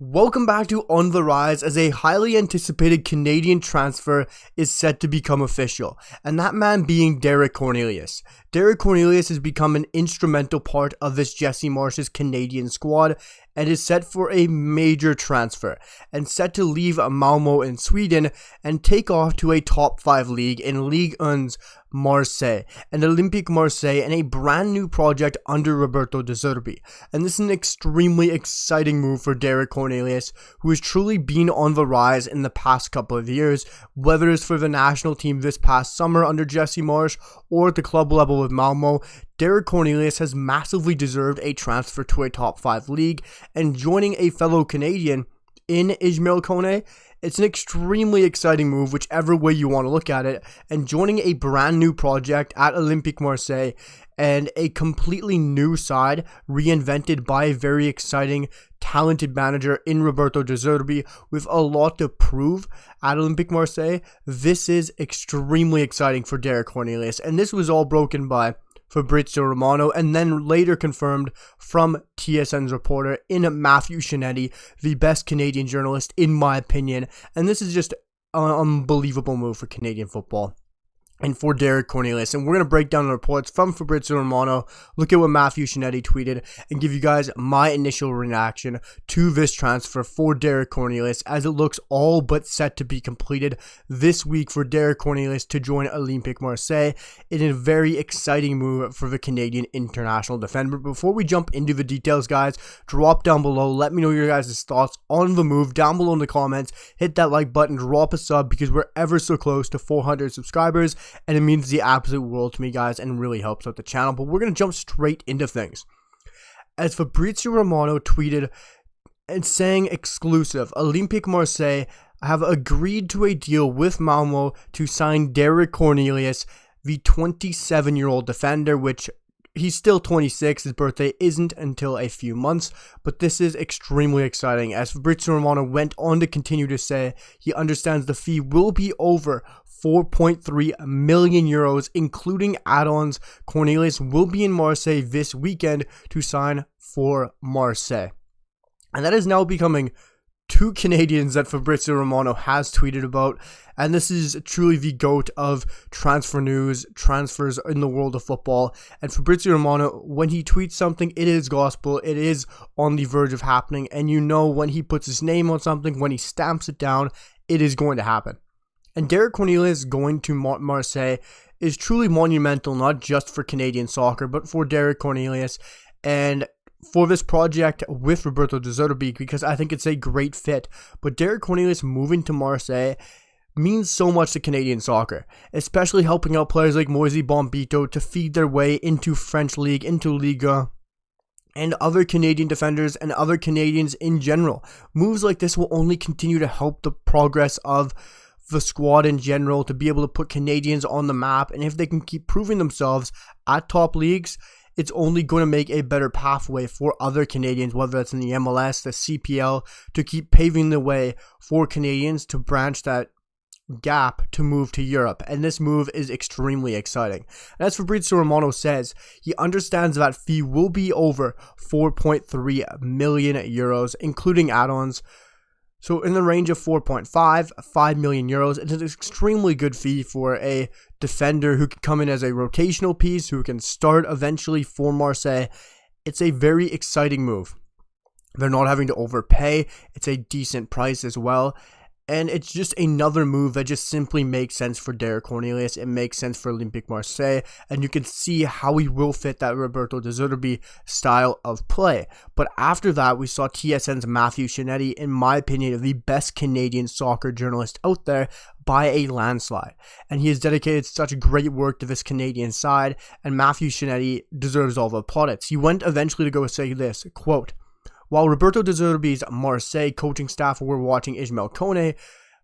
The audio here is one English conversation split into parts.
Welcome back to On the Rise, as a highly anticipated Canadian transfer is set to become official, and that man being Derek Cornelius. Derek Cornelius has become an instrumental part of this Jesse Marsch's Canadian squad and is set for a major transfer and set to leave Malmo in Sweden and take off to a top 5 league in Ligue 1's Marseille and Olympique Marseille in a brand new project under Roberto De Zerbi. And this is an extremely exciting move for Derek Cornelius, who has truly been on the rise in the past couple of years, whether it's for the national team this past summer under Jesse Marsch or at the club level with Malmo. Derek Cornelius has massively deserved a transfer to a top 5 league, and joining a fellow Canadian in Ismael Kone, it's an extremely exciting move whichever way you want to look at it, and joining a brand new project at Olympique Marseille and a completely new side reinvented by a very exciting, talented manager in Roberto De Zerbi with a lot to prove at Olympique Marseille. This is extremely exciting for Derek Cornelius, and this was all broken by Fabrizio Romano, and then later confirmed from TSN's reporter in Matthew Shinetti, the best Canadian journalist in my opinion. And this is just an unbelievable move for Canadian football and for Derek Cornelius. And we're going to break down the reports from Fabrizio Romano, look at what Matthew Shinetti tweeted, and give you guys my initial reaction to this transfer for Derek Cornelius, as it looks all but set to be completed this week for Derek Cornelius to join Olympique Marseille in a very exciting move for the Canadian international defender. Before we jump into the details, guys, drop down below, let me know your guys' thoughts on the move down below in the comments. Hit that like button, drop a sub, because we're ever so close to 400 subscribers, and it means the absolute world to me, guys, and really helps out the channel. But we're going to jump straight into things. As Fabrizio Romano tweeted and saying exclusive, Olympique Marseille have agreed to a deal with Malmo to sign Derek Cornelius, the 27-year-old defender, which he's still 26, his birthday isn't until a few months, but this is extremely exciting, as Fabrizio Romano went on to continue to say he understands the fee will be over 4.3 million euros, including add-ons. Cornelius will be in Marseille this weekend to sign for Marseille. And that is now becoming 2 Canadians that Fabrizio Romano has tweeted about, and this is truly the GOAT of transfer news, transfers in the world of football. And Fabrizio Romano, when he tweets something, it is gospel, it is on the verge of happening, and you know when he puts his name on something, when he stamps it down, it is going to happen. And Derek Cornelius going to Marseille is truly monumental, not just for Canadian soccer, but for Derek Cornelius and for this project with Roberto De Zerbi, because I think it's a great fit. But Derek Cornelius moving to Marseille means so much to Canadian soccer, especially helping out players like Moise Bombito to feed their way into French League, into Ligue, and other Canadian defenders and other Canadians in general. Moves like this will only continue to help the progress of the squad in general, to be able to put Canadians on the map, and if they can keep proving themselves at top leagues, it's only going to make a better pathway for other Canadians, whether it's in the MLS, the CPL, to keep paving the way for Canadians to branch that gap to move to Europe. And this move is extremely exciting. And as Fabrizio Romano says, he understands that fee will be over 4.3 million euros, including add-ons. So in the range of 5 million euros, it's an extremely good fee for a defender who can come in as a rotational piece, who can start eventually for Marseille. It's a very exciting move. They're not having to overpay. It's a decent price as well. And it's just another move that just simply makes sense for Derek Cornelius. It makes sense for Olympique Marseille. And you can see how he will fit that Roberto De Zerbi style of play. But after that, we saw TSN's Matthew Shinetti, in my opinion, the best Canadian soccer journalist out there by a landslide. And he has dedicated such great work to this Canadian side. And Matthew Shinetti deserves all the plaudits. He went eventually to go say this, quote, "While Roberto De Zerbi's Marseille coaching staff were watching Ismael Kone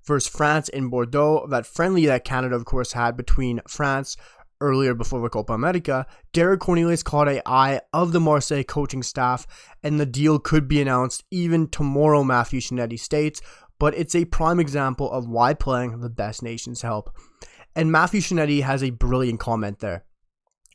versus France in Bordeaux, that friendly that Canada, of course, had between France earlier before the Copa America, Derek Cornelius caught an eye of the Marseille coaching staff, and the deal could be announced even tomorrow," Matthew Shinetti states. But it's a prime example of why playing the best nations help. And Matthew Shinetti has a brilliant comment there.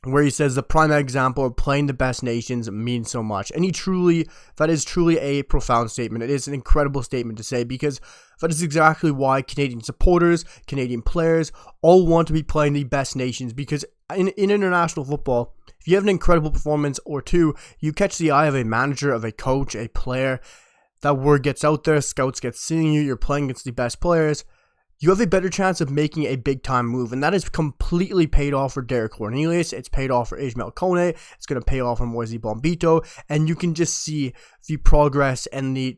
where he says the prime example of playing the best nations means so much. And that is truly a profound statement. It is an incredible statement to say, because that is exactly why Canadian supporters, Canadian players, all want to be playing the best nations, because in international football, if you have an incredible performance or two, you catch the eye of a manager, of a coach, a player, that word gets out there, scouts get seeing you, you're playing against the best players, you have a better chance of making a big-time move. And that is completely paid off for Derek Cornelius. It's paid off for Ismael Kone. It's going to pay off for Moise Bombito. And you can just see the progress and the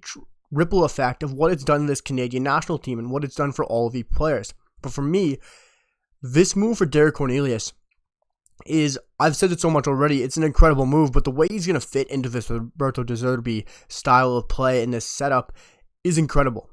ripple effect of what it's done in this Canadian national team and what it's done for all of the players. But for me, this move for Derek Cornelius is, I've said it so much already, it's an incredible move, but the way he's going to fit into this Roberto De Zerbi style of play in this setup is incredible.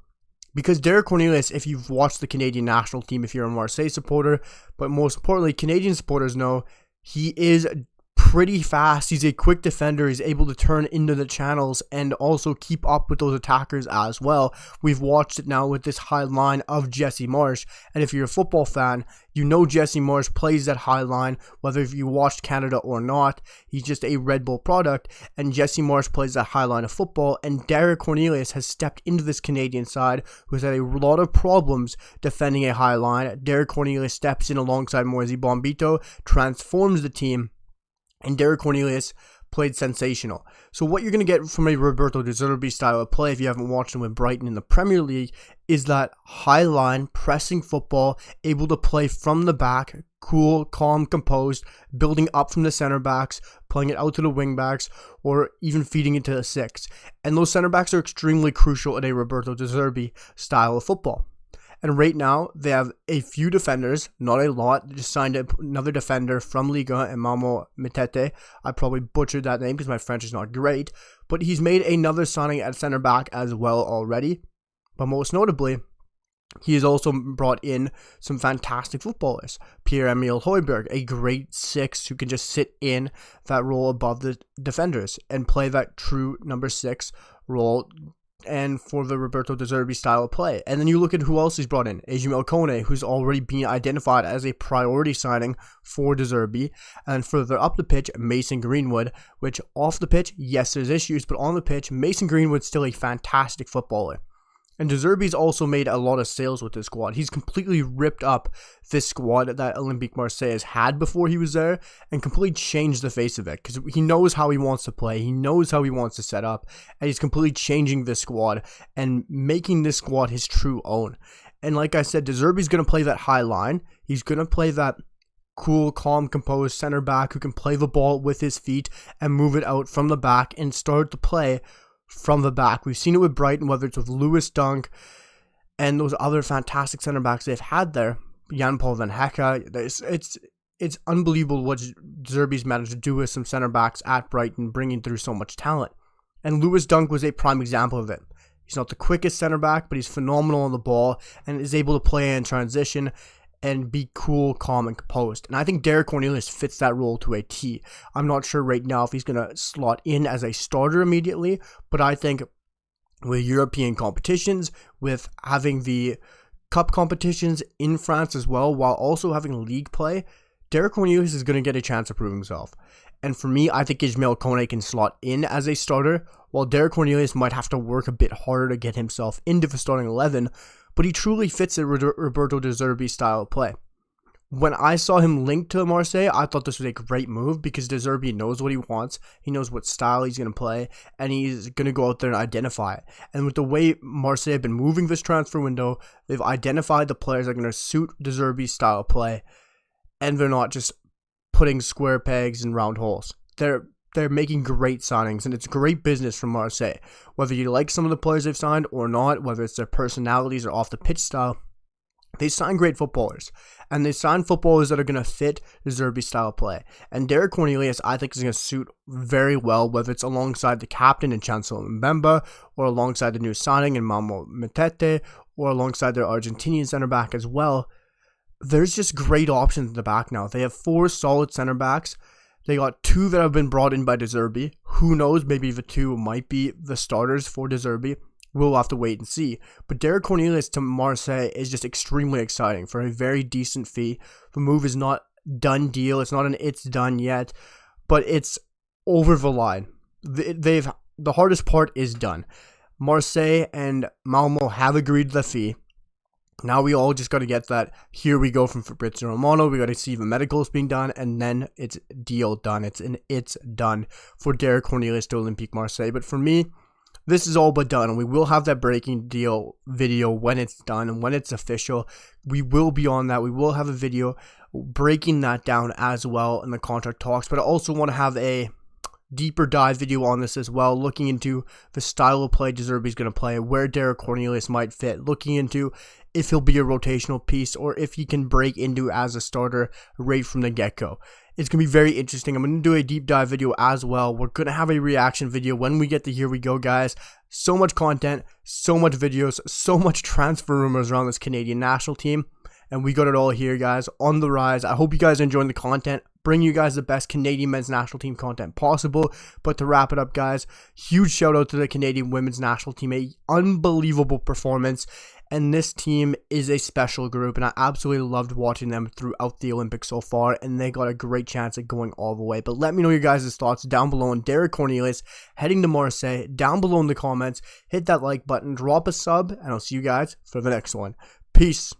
Because Derek Cornelius, if you've watched the Canadian national team, if you're a Marseille supporter, but most importantly, Canadian supporters know he is pretty fast. He's a quick defender. He's able to turn into the channels and also keep up with those attackers as well. We've watched it now with this high line of Jesse Marsch. And if you're a football fan, you know Jesse Marsch plays that high line, whether if you watched Canada or not. He's just a Red Bull product, and Jesse Marsch plays that high line of football. And Derek Cornelius has stepped into this Canadian side, who has had a lot of problems defending a high line. Derek Cornelius steps in alongside Moise Bombito, transforms the team, and Derek Cornelius played sensational. So what you're going to get from a Roberto De Zerbi style of play, if you haven't watched him with Brighton in the Premier League, is that high line, pressing football, able to play from the back, cool, calm, composed, building up from the center backs, playing it out to the wing backs, or even feeding it to the six. And those center backs are extremely crucial in a Roberto De Zerbi style of football. And right now, they have a few defenders, not a lot. They just signed another defender from Ligue, Imamo Mitete. I probably butchered that name because my French is not great. But he's made another signing at center back as well already. But most notably, he has also brought in some fantastic footballers. Pierre-Emile Højbjerg, a great six who can just sit in that role above the defenders and play that true number 6 role, and for the Roberto De Zerbi style of play. And then you look at who else he's brought in. Ismael Kone, who's already been identified as a priority signing for De Zerbi. And further up the pitch, Mason Greenwood, which off the pitch, yes, there's issues, but on the pitch, Mason Greenwood's still a fantastic footballer. And De Zerbi's also made a lot of sales with this squad. He's completely ripped up this squad that Olympique Marseille has had before he was there and completely changed the face of it, because he knows how he wants to play. He knows how he wants to set up, and he's completely changing this squad and making this squad his true own. And like I said, De Zerbi's going to play that high line. He's going to play that cool, calm, composed center back who can play the ball with his feet and move it out from the back and start to play from the back. We've seen it with Brighton, whether it's with Lewis Dunk and those other fantastic center backs they've had there. Jan-Paul Van Hecke. It's unbelievable what Zerbi's managed to do with some center backs at Brighton, bringing through so much talent. And Lewis Dunk was a prime example of it. He's not the quickest center back, but he's phenomenal on the ball and is able to play in transition and be cool, calm, and composed. And I think Derek Cornelius fits that role to a T. I'm not sure right now if he's going to slot in as a starter immediately, but I think with European competitions, with having the cup competitions in France as well, while also having league play, Derek Cornelius is going to get a chance to prove himself. And for me, I think Ismael Kone can slot in as a starter, while Derek Cornelius might have to work a bit harder to get himself into the starting 11, but he truly fits a Roberto De Zerbi style of play. When I saw him linked to Marseille, I thought this was a great move because De Zerbi knows what he wants, he knows what style he's going to play, and he's going to go out there and identify it. And with the way Marseille have been moving this transfer window, they've identified the players that are going to suit De Zerbi's style of play, and they're not just putting square pegs in round holes. They're making great signings, and it's great business from Marseille. Whether you like some of the players they've signed or not, whether it's their personalities or off the pitch style, they sign great footballers. And they sign footballers that are going to fit the Zerbi style play. And Derek Cornelius, I think, is going to suit very well, whether it's alongside the captain in Chancellor Mbemba, or alongside the new signing in Imamo Mitete, or alongside their Argentinian center back as well. There's just great options in the back now. They have 4 solid center backs. They got 2 that have been brought in by De Zerbi. Who knows, maybe the 2 might be the starters for De Zerbi. We'll have to wait and see. But Derek Cornelius to Marseille is just extremely exciting for a very decent fee. The move is not done deal. It's not an it's done yet, but it's over the line. The hardest part is done. Marseille and Malmo have agreed to the fee. Now we all just got to get that. Here we go from Fabrizio Romano. We got to see the medicals being done, and then it's deal done. It's done for Derek Cornelius to Olympique Marseille. But for me, this is all but done, and we will have that breaking deal video when it's done and when it's official. We will be on that. We will have a video breaking that down as well in the contract talks. But I also want to have a deeper dive video on this as well, looking into the style of play De Zerbi is going to play, where Derek Cornelius might fit, looking into if he'll be a rotational piece or if he can break into as a starter right from the get-go. It's going to be very interesting. I'm going to do a deep dive video as well. We're going to have a reaction video when we get to Here We Go, guys. So much content, so much videos, so much transfer rumors around this Canadian national team. And we got it all here, guys, on the rise. I hope you guys are enjoying the content. Bring you guys the best Canadian men's national team content possible. But to wrap it up, guys, huge shout out to the Canadian women's national team. An unbelievable performance. And this team is a special group, and I absolutely loved watching them throughout the Olympics so far, and they got a great chance at going all the way. But let me know your guys' thoughts down below on Derek Cornelius heading to Marseille. Down below in the comments, hit that like button, drop a sub, and I'll see you guys for the next one. Peace.